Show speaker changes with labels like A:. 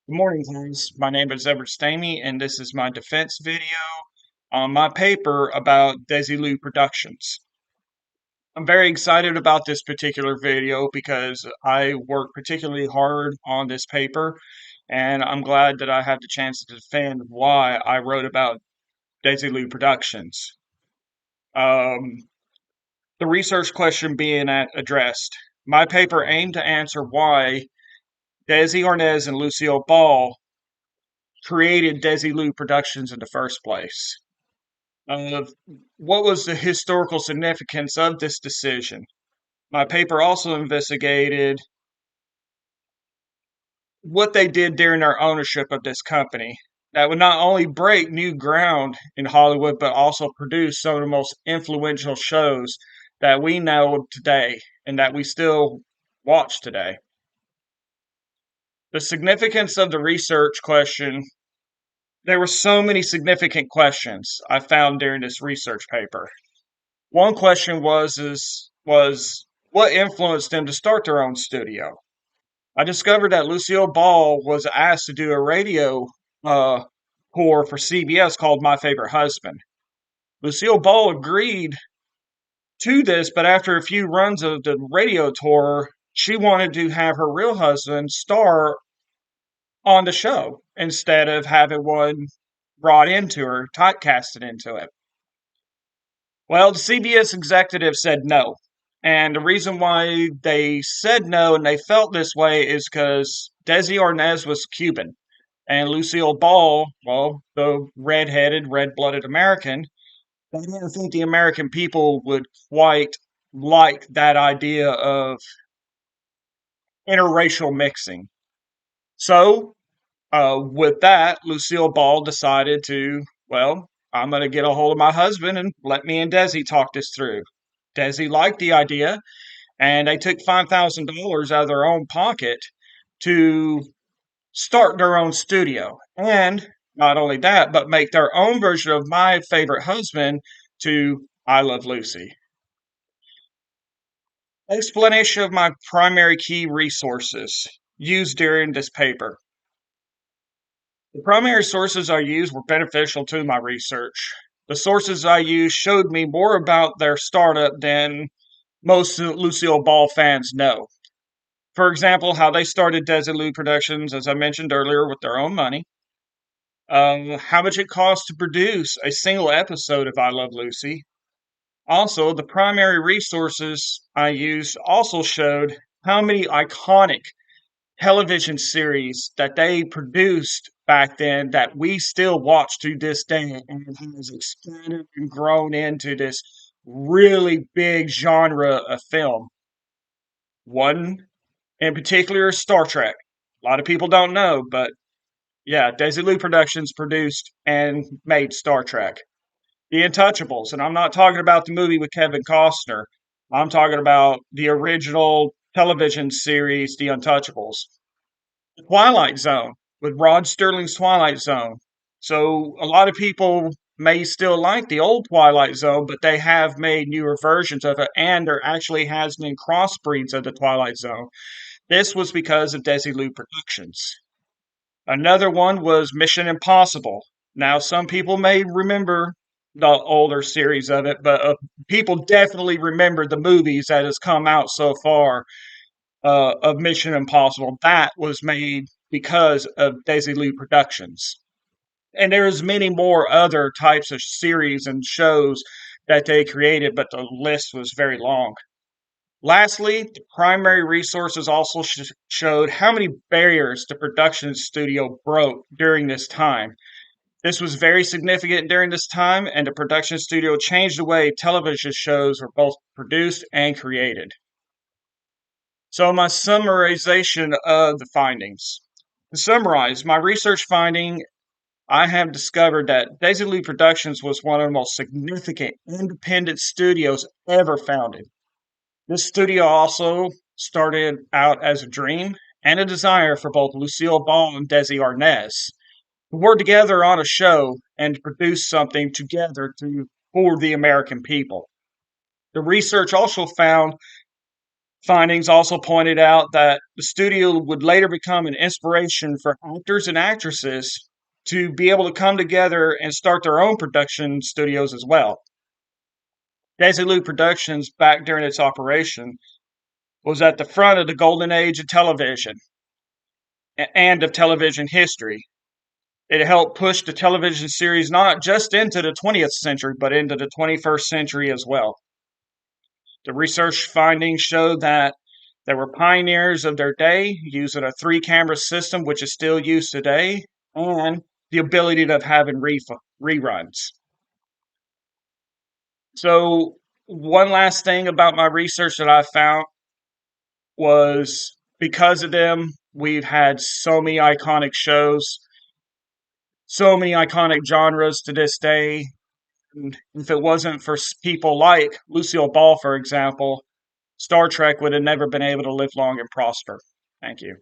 A: Good morning, guys. My name is Everett Stamey, and this is my defense video on my paper about Desilu Productions. I'm very excited about this particular video because I worked particularly hard on this paper, and I'm glad that I have the chance to defend why I wrote about Desilu Productions. Um, the research question being addressed. My paper aimed to answer why Desi Arnaz and Lucille Ball created Desilu Productions in the first place. What was the historical significance of this decision? My paper also investigated what they did during their ownership of this company that would not only break new ground in Hollywood, but also produce some of the most influential shows that we know today and that we still watch today. The significance of the research question. There were so many significant questions I found during this research paper. One question was what influenced them to start their own studio? I discovered that Lucille Ball was asked to do a radio uh, tour for CBS called My Favorite Husband. Lucille Ball agreed to this, but after a few runs of the radio tour, she wanted to have her real husband star on the show instead of having one brought into her, typecasted into it. Well, the CBS executive said no. And the reason why they said no and they felt this way is because Desi Arnaz was Cuban. And Lucille Ball, well, the red-headed, red-blooded American, they didn't think the American people would quite like that idea of interracial mixing. So, with that, Lucille Ball decided to, well, I'm going to get a hold of my husband and let me and Desi talk this through. Desi liked the idea, and they took $5,000 out of their own pocket to start their own studio. And not only that, but make their own version of My Favorite Husband to I Love Lucy. Explanation of my primary key resources used during this paper. The primary sources I used were beneficial to my research. The sources I used showed me more about their startup than most Lucille Ball fans know. For example, how they started Desilu Productions, as I mentioned earlier, with their own money. How much it costs to produce a single episode of I Love Lucy. Also, the primary resources I used also showed how many iconic television series that they produced back then that we still watch to this day and has expanded and grown into this really big genre of film. One in particular is Star Trek. A lot of people don't know, but yeah, Desilu Productions produced and made Star Trek. The Untouchables, and I'm not talking about the movie with Kevin Costner. I'm talking about the original television series, The Untouchables. The Twilight Zone, with Rod Sterling's Twilight Zone. So a lot of people may still like the old Twilight Zone, but they have made newer versions of it, and there actually has been crossbreeds of the Twilight Zone. This was because of Desilu Productions. Another one was Mission Impossible. Now, some people may remember the older series of it, but people definitely remember the movies that has come out so far of Mission Impossible. That was made because of Desilu Productions. And there's many more other types of series and shows that they created, but the list was very long. Lastly, the primary resources also showed how many barriers the production studio broke during this time. This was very significant during this time, and the production studio changed the way television shows were both produced and created. So, my summarization of the findings. To summarize, my research finding, I have discovered that Desilu Productions was one of the most significant independent studios ever founded. This studio also started out as a dream and a desire for both Lucille Ball and Desi Arnaz to work together on a show and to produce something together for the American people. The research also found Findings also pointed out that the studio would later become an inspiration for actors and actresses to be able to come together and start their own production studios as well. Desilu Productions, back during its operation, was at the front of the golden age of television and of television history. It helped push the television series not just into the 20th century, but into the 21st century as well. The research findings showed that they were pioneers of their day, using a three-camera system, which is still used today, and the ability of having reruns. So, one last thing about my research that I found was because of them, we've had so many iconic shows, so many iconic genres to this day. And if it wasn't for people like Lucille Ball, for example, Star Trek would have never been able to live long and prosper. Thank you.